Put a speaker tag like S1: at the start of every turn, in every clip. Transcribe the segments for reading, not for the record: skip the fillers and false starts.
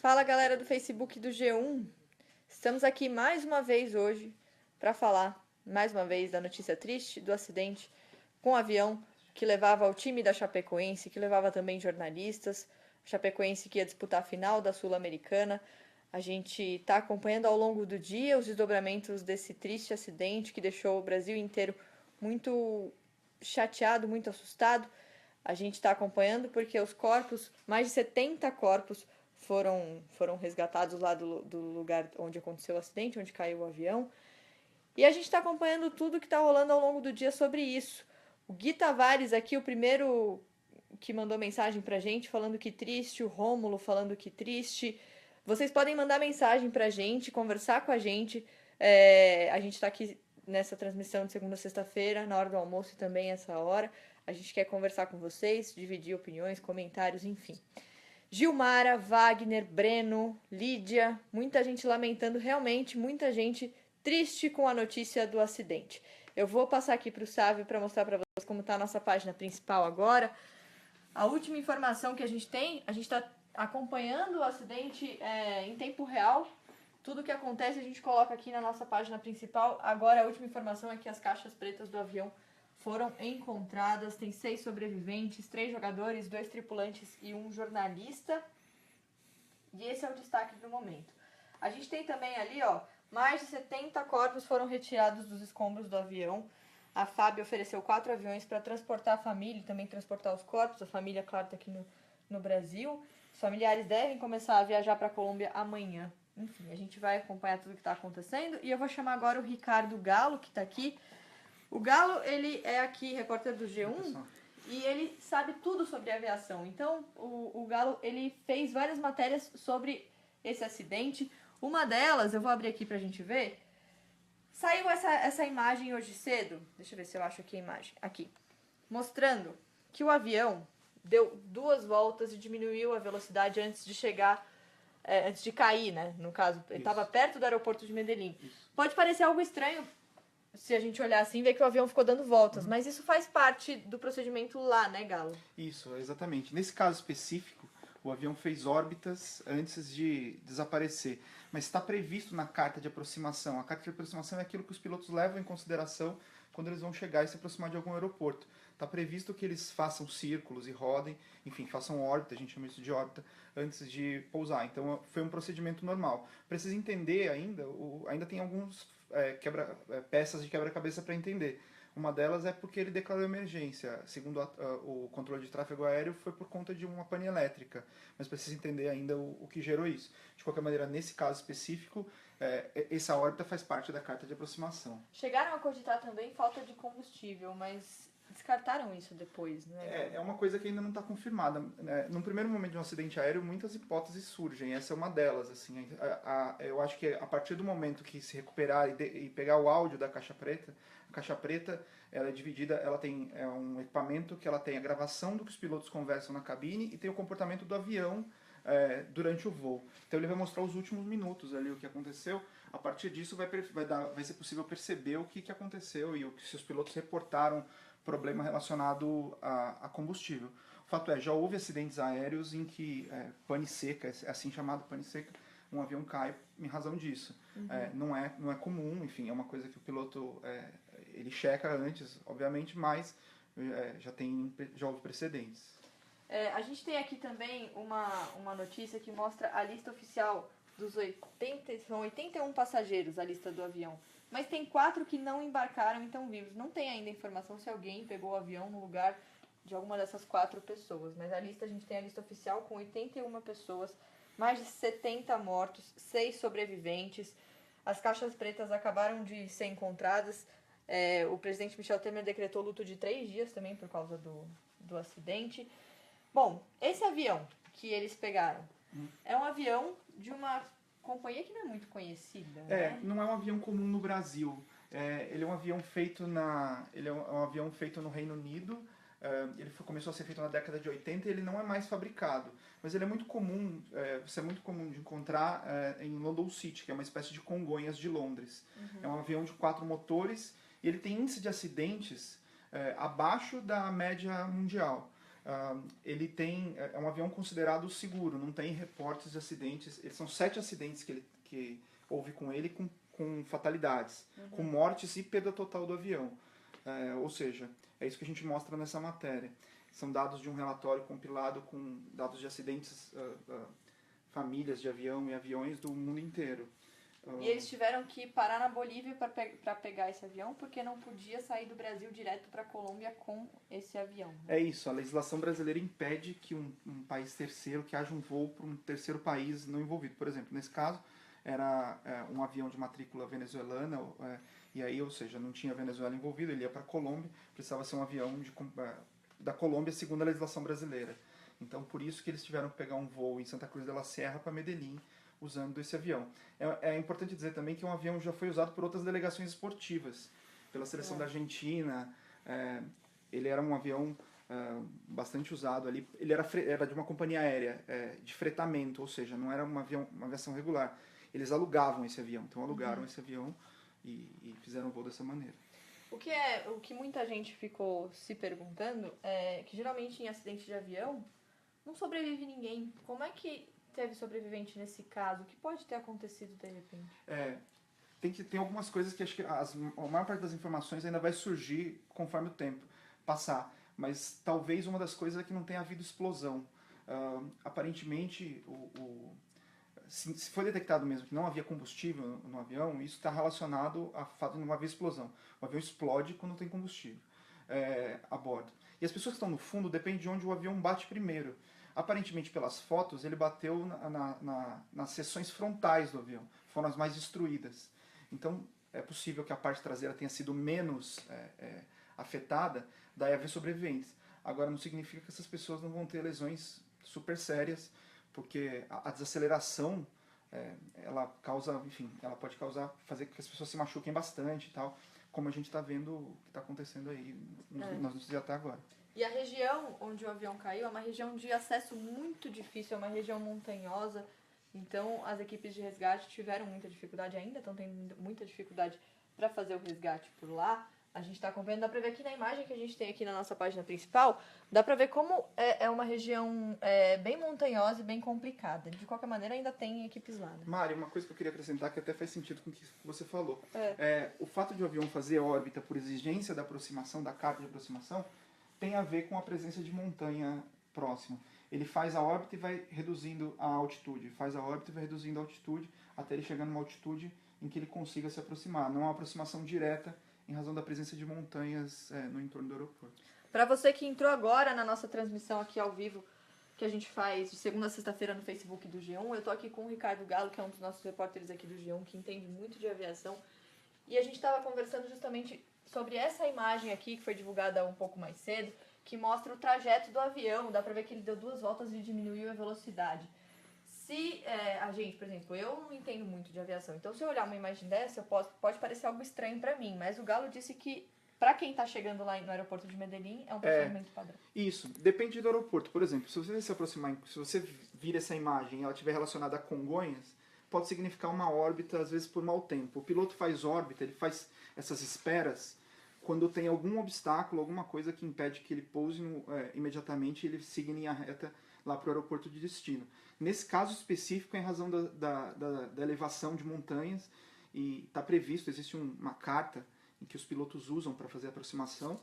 S1: Fala, galera do Facebook do G1. Estamos aqui mais uma vez hoje para falar mais uma vez da notícia triste do acidente com o avião que levava o time da Chapecoense, que levava também jornalistas, a Chapecoense que ia disputar a final da Sul-Americana. A gente está acompanhando ao longo do dia os desdobramentos desse triste acidente que deixou o Brasil inteiro muito chateado, muito assustado. A gente está acompanhando porque os corpos, mais de 70 corpos, foram resgatados lá do lugar onde aconteceu o acidente, onde caiu o avião. E a gente está acompanhando tudo que está rolando ao longo do dia sobre isso. O Gui Tavares aqui, o primeiro que mandou mensagem pra gente, falando que triste, o Rômulo falando que triste. Vocês podem mandar mensagem pra gente, conversar com a gente. A gente tá aqui nessa transmissão de segunda a sexta-feira, na hora do almoço e também essa hora. A gente quer conversar com vocês, dividir opiniões, comentários, enfim. Gilmara, Wagner, Breno, Lídia, muita gente lamentando, realmente muita gente triste com a notícia do acidente. Eu vou passar aqui para o Sávio para mostrar para vocês como está a nossa página principal agora. A última informação que a gente tem, a gente está acompanhando o acidente em tempo real. Tudo que acontece a gente coloca aqui na nossa página principal. Agora a última informação é que as caixas pretas do avião foram encontradas. Tem 6 sobreviventes, 3 jogadores, 2 tripulantes e 1 jornalista. E esse é o destaque do momento. A gente tem também ali, ó, mais de 70 corpos foram retirados dos escombros do avião. A FAB ofereceu 4 aviões para transportar a família e também transportar os corpos. A família, claro, está aqui no Brasil. Os familiares devem começar a viajar para a Colômbia amanhã. Enfim, a gente vai acompanhar tudo que está acontecendo. E eu vou chamar agora o Ricardo Galo, que está aqui. O Galo, ele é aqui repórter do G1 e ele sabe tudo sobre aviação. Então, o Galo, ele fez várias matérias sobre esse acidente. Uma delas, eu vou abrir aqui pra gente ver. Saiu essa imagem hoje cedo. Deixa eu ver se eu acho aqui a imagem. Aqui. Mostrando que o avião deu 2 voltas e diminuiu a velocidade antes de chegar, antes de cair, né? No caso, ele estava perto do aeroporto de Medellín. Isso. Pode parecer algo estranho se a gente olhar assim, ver que o avião ficou dando voltas. Mas isso faz parte do procedimento lá, né, Galo?
S2: Isso, exatamente. Nesse caso específico, o avião fez órbitas antes de desaparecer. Mas está previsto na carta de aproximação. A carta de aproximação é aquilo que os pilotos levam em consideração quando eles vão chegar e se aproximar de algum aeroporto. Está previsto que eles façam círculos e rodem, enfim, façam órbita, a gente chama isso de órbita, antes de pousar. Então foi um procedimento normal. Precisa entender ainda tem alguns peças de quebra-cabeça para entender. Uma delas é porque ele declarou emergência. Segundo o controle de tráfego aéreo, foi por conta de uma pane elétrica. Mas precisa entender ainda o que gerou isso. De qualquer maneira, nesse caso específico, essa órbita faz parte da carta de aproximação.
S1: Chegaram a cogitar também falta de combustível, mas descartaram isso depois, né?
S2: É uma coisa que ainda não está confirmada. Num primeiro momento de um acidente aéreo, muitas hipóteses surgem. Essa é uma delas. Assim, eu acho que a partir do momento que se recuperar e pegar o áudio da caixa preta, a caixa preta ela é dividida, ela tem um equipamento que ela tem a gravação do que os pilotos conversam na cabine e tem o comportamento do avião durante o voo. Então ele vai mostrar os últimos minutos ali, o que aconteceu. A partir disso vai ser possível perceber o que aconteceu e se os pilotos reportaram problema relacionado a combustível. O fato é, já houve acidentes aéreos em que pane seca, é assim chamado pane seca, um avião cai em razão disso. Uhum. Não é comum, enfim, é uma coisa que o piloto ele checa antes, obviamente, mas já houve precedentes.
S1: A gente tem aqui também uma notícia que mostra a lista oficial dos são 81 passageiros, a lista do avião. Mas tem 4 que não embarcaram e estão vivos. Não tem ainda informação se alguém pegou o avião no lugar de alguma dessas 4 pessoas. Mas a gente tem a lista oficial com 81 pessoas, mais de 70 mortos, 6 sobreviventes. As caixas pretas acabaram de ser encontradas. O presidente Michel Temer decretou luto de 3 dias também por causa do acidente. Bom, esse avião que eles pegaram é um avião de uma companhia que não é muito conhecida, né?
S2: Não é um avião comum no Brasil. Ele é um avião feito no Reino Unido. Ele começou a ser feito na década de 80 e ele não é mais fabricado. Mas ele é muito comum, isso é muito comum de encontrar em London City, que é uma espécie de Congonhas de Londres. Uhum. É um avião de 4 motores e ele tem índice de acidentes abaixo da média mundial. Ele é um avião considerado seguro, não tem reportes de acidentes. São 7 acidentes que houve com ele com fatalidades, com mortes e perda total do avião. Ou seja, é isso que a gente mostra nessa matéria. São dados de um relatório compilado com dados de acidentes, famílias de avião e aviões do mundo inteiro.
S1: E eles tiveram que parar na Bolívia para pegar esse avião, porque não podia sair do Brasil direto para a Colômbia com esse avião.
S2: É isso, a legislação brasileira impede que um país terceiro, que haja um voo para um terceiro país não envolvido. Por exemplo, nesse caso, era um avião de matrícula venezuelana, e aí, ou seja, não tinha Venezuela envolvido, ele ia para a Colômbia, precisava ser um avião da Colômbia segundo a legislação brasileira. Então, por isso que eles tiveram que pegar um voo em Santa Cruz de la Sierra para Medellín, usando esse avião. É importante dizer também que um avião já foi usado por outras delegações esportivas, pela seleção da Argentina. Ele era um avião bastante usado ali. Ele era de uma companhia aérea de fretamento, ou seja, não era uma aviação regular. Eles alugavam esse avião, então alugaram esse avião e fizeram o voo dessa maneira.
S1: O que muita gente ficou se perguntando é que geralmente em acidente de avião não sobrevive ninguém. Como é que teve sobrevivente nesse caso? O que pode ter acontecido de repente?
S2: Tem algumas coisas que acho que a maior parte das informações ainda vai surgir conforme o tempo passar. Mas talvez uma das coisas é que não tenha havido explosão. Aparentemente, se foi detectado mesmo que não havia combustível no avião, isso está relacionado ao fato de não haver explosão. O avião explode quando tem combustível a bordo. E as pessoas que estão no fundo depende de onde o avião bate primeiro. Aparentemente, pelas fotos, ele bateu nas seções frontais do avião, foram as mais destruídas. Então, é possível que a parte traseira tenha sido menos afetada, daí haver sobreviventes. Agora, não significa que essas pessoas não vão ter lesões super sérias, porque a desaceleração, ela pode fazer com que as pessoas se machuquem bastante e tal, como a gente está vendo o que está acontecendo aí nas notícias até agora.
S1: E a região onde o avião caiu é uma região de acesso muito difícil, é uma região montanhosa, então as equipes de resgate tiveram muita dificuldade, ainda estão tendo muita dificuldade para fazer o resgate por lá. A gente está acompanhando, dá para ver aqui na imagem que a gente tem aqui na nossa página principal, dá para ver como é uma região bem montanhosa e bem complicada. De qualquer maneira, ainda tem equipes lá. Né?
S2: Mari, uma coisa que eu queria acrescentar que até faz sentido com o que você falou. O fato de o avião fazer órbita por exigência da aproximação, da carta de aproximação, tem a ver com a presença de montanha próxima. Ele faz a órbita e vai reduzindo a altitude, até ele chegar numa altitude em que ele consiga se aproximar. Não é uma aproximação direta em razão da presença de montanhas no entorno do aeroporto.
S1: Para você que entrou agora na nossa transmissão aqui ao vivo, que a gente faz de segunda a sexta-feira no Facebook do G1, eu estou aqui com o Ricardo Galo, que é um dos nossos repórteres aqui do G1, que entende muito de aviação, e a gente estava conversando justamente sobre essa imagem aqui, que foi divulgada um pouco mais cedo, que mostra o trajeto do avião. Dá pra ver que ele deu 2 voltas e diminuiu a velocidade. Se a gente, por exemplo, eu não entendo muito de aviação, então se eu olhar uma imagem dessa, pode parecer algo estranho pra mim, mas o Galo disse que pra quem tá chegando lá no aeroporto de Medellín, é um procedimento padrão.
S2: Isso, depende do aeroporto. Por exemplo, se você se aproximar, se você vir essa imagem e ela estiver relacionada a Congonhas, pode significar uma órbita, às vezes por mau tempo. O piloto faz órbita, ele faz essas esperas quando tem algum obstáculo, alguma coisa que impede que ele pouse imediatamente e ele siga em linha reta lá para o aeroporto de destino. Nesse caso específico, é em razão da elevação de montanhas, e está previsto, existe uma carta em que os pilotos usam para fazer a aproximação,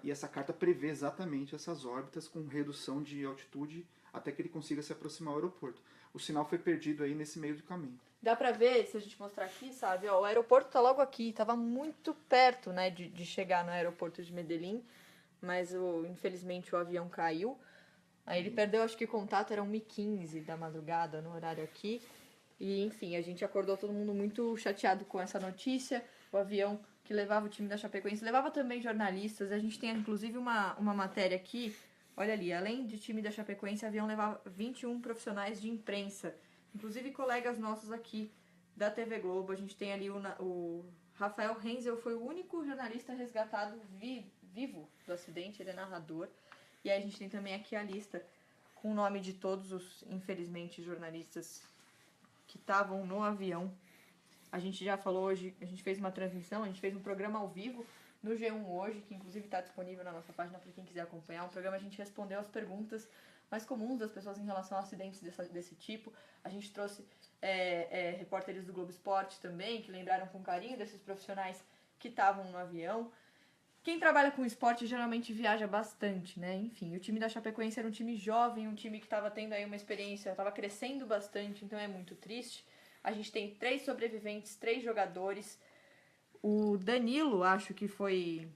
S2: e essa carta prevê exatamente essas órbitas com redução de altitude até que ele consiga se aproximar ao aeroporto. O sinal foi perdido aí nesse meio do caminho.
S1: Dá pra ver, se a gente mostrar aqui, sabe, ó, o aeroporto tá logo aqui, tava muito perto, né, de chegar no aeroporto de Medellín, mas infelizmente o avião caiu. Aí ele perdeu, acho que o contato era 1h15 da madrugada, no horário aqui. E, enfim, a gente acordou todo mundo muito chateado com essa notícia. O avião que levava o time da Chapecoense levava também jornalistas. A gente tem, inclusive, uma matéria aqui. Olha ali, além de time da Chapecoense, o avião levava 21 profissionais de imprensa. Inclusive, colegas nossos aqui da TV Globo. A gente tem ali o Rafael Renzel, foi o único jornalista resgatado vivo do acidente. Ele é narrador. E aí a gente tem também aqui a lista com o nome de todos os, infelizmente, jornalistas que estavam no avião. A gente já falou hoje, a gente fez uma transmissão, a gente fez um programa ao vivo no G1 hoje, que inclusive está disponível na nossa página para quem quiser acompanhar. O programa a gente respondeu as perguntas mais comuns das pessoas em relação a acidentes desse tipo. A gente trouxe repórteres do Globo Esporte também, que lembraram com carinho desses profissionais que estavam no avião. Quem trabalha com esporte geralmente viaja bastante, né? Enfim, o time da Chapecoense era um time jovem, um time que estava tendo aí uma experiência, estava crescendo bastante, então é muito triste. A gente tem 3 sobreviventes, 3 jogadores. O Danilo, acho que foi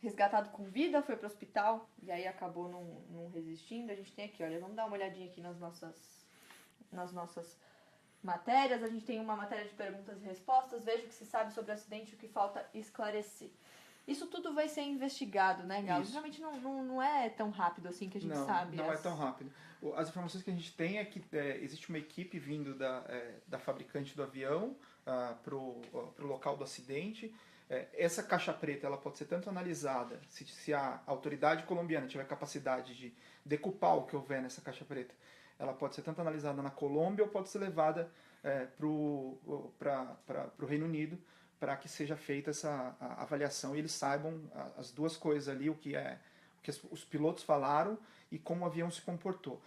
S1: resgatado com vida, foi pro hospital e aí acabou não resistindo. A gente tem aqui, olha, vamos dar uma olhadinha aqui nas nossas matérias. A gente tem uma matéria de perguntas e respostas. Veja o que se sabe sobre o acidente e o que falta esclarecer. Isso tudo vai ser investigado, né, Galo? Geralmente não é tão rápido assim que a gente sabe.
S2: Não é tão rápido. As informações que a gente tem é que existe uma equipe vindo da fabricante do avião pro local do acidente. Essa caixa preta ela pode ser tanto analisada, se a autoridade colombiana tiver capacidade de decupar o que houver nessa caixa preta, ela pode ser tanto analisada na Colômbia ou pode ser levada para o Reino Unido, para que seja feita essa avaliação e eles saibam as duas coisas ali, o que os pilotos falaram e como o avião se comportou.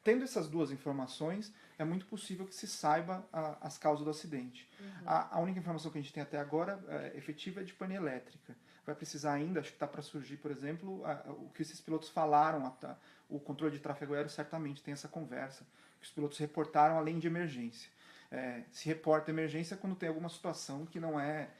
S2: Tendo essas duas informações, é muito possível que se saiba as causas do acidente. Uhum. A única informação que a gente tem até agora efetiva é de pane elétrica. Vai precisar ainda, acho que está para surgir, por exemplo, o que esses pilotos falaram, o controle de tráfego aéreo certamente tem essa conversa, que os pilotos reportaram além de emergência. Se reporta emergência quando tem alguma situação que não é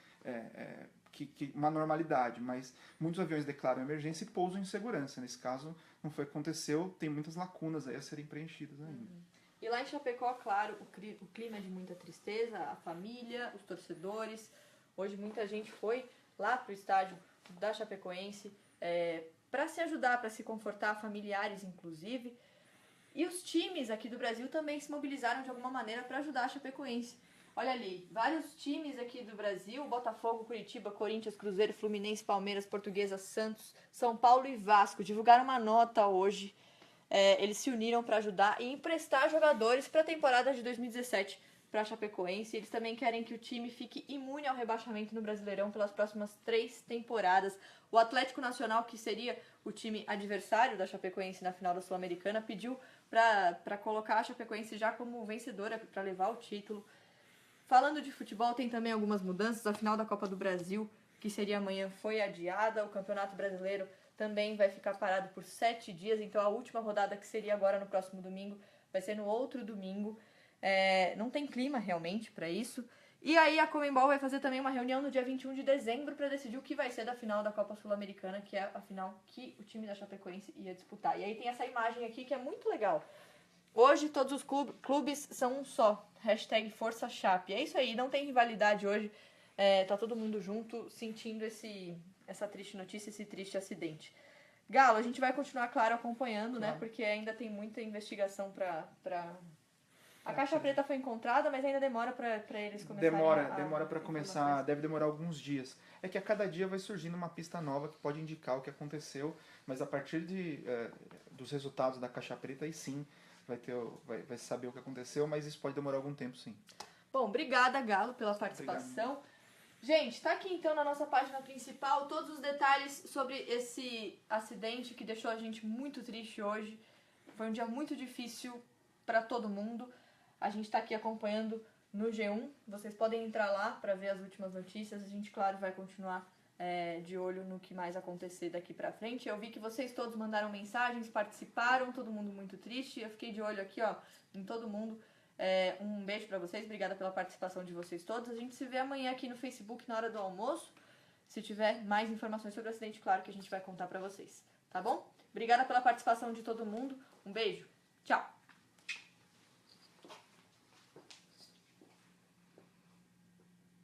S2: uma normalidade, mas muitos aviões declaram emergência e pousam em segurança. Nesse caso, não foi o que aconteceu, tem muitas lacunas aí a serem preenchidas ainda.
S1: Uhum. E lá em Chapecó, claro, o clima é de muita tristeza, a família, os torcedores. Hoje muita gente foi lá para o estádio da Chapecoense para se ajudar, para se confortar, familiares inclusive. E os times aqui do Brasil também se mobilizaram de alguma maneira para ajudar a Chapecoense. Olha ali, vários times aqui do Brasil, Botafogo, Curitiba, Corinthians, Cruzeiro, Fluminense, Palmeiras, Portuguesa, Santos, São Paulo e Vasco, divulgaram uma nota hoje. Eles se uniram para ajudar e emprestar jogadores para a temporada de 2017 para a Chapecoense. Eles também querem que o time fique imune ao rebaixamento no Brasileirão pelas próximas 3 temporadas. O Atlético Nacional, que seria o time adversário da Chapecoense na final da Sul-Americana, pediu para colocar a Chapecoense já como vencedora para levar o título. Falando de futebol, tem também algumas mudanças. A final da Copa do Brasil, que seria amanhã, foi adiada. O Campeonato Brasileiro também vai ficar parado por 7 dias. Então a última rodada, que seria agora no próximo domingo, vai ser no outro domingo. Não tem clima realmente para isso. E aí a Conmebol vai fazer também uma reunião no dia 21 de dezembro para decidir o que vai ser da final da Copa Sul-Americana, que é a final que o time da Chapecoense ia disputar. E aí tem essa imagem aqui que é muito legal. Hoje todos os clubes são um só. #Força Chape. É isso aí, não tem rivalidade hoje. Tá todo mundo junto sentindo essa triste notícia, esse triste acidente. Galo, a gente vai continuar, claro, acompanhando, né? Porque ainda tem muita investigação para... A caixa preta foi encontrada, mas ainda demora para eles começarem
S2: Demora para começar, deve demorar alguns dias. É que a cada dia vai surgindo uma pista nova que pode indicar o que aconteceu, mas a partir dos resultados da caixa preta, aí sim vai saber o que aconteceu, mas isso pode demorar algum tempo, sim.
S1: Bom, obrigada, Galo, pela participação. Obrigado. Gente, tá aqui então na nossa página principal todos os detalhes sobre esse acidente que deixou a gente muito triste hoje. Foi um dia muito difícil para todo mundo. A gente está aqui acompanhando no G1. Vocês podem entrar lá para ver as últimas notícias. A gente, claro, vai continuar de olho no que mais acontecer daqui para frente. Eu vi que vocês todos mandaram mensagens, participaram, todo mundo muito triste. Eu fiquei de olho aqui, ó, em todo mundo. Um beijo para vocês, obrigada pela participação de vocês todos. A gente se vê amanhã aqui no Facebook na hora do almoço. Se tiver mais informações sobre o acidente, claro que a gente vai contar para vocês, tá bom? Obrigada pela participação de todo mundo. Um beijo. Tchau.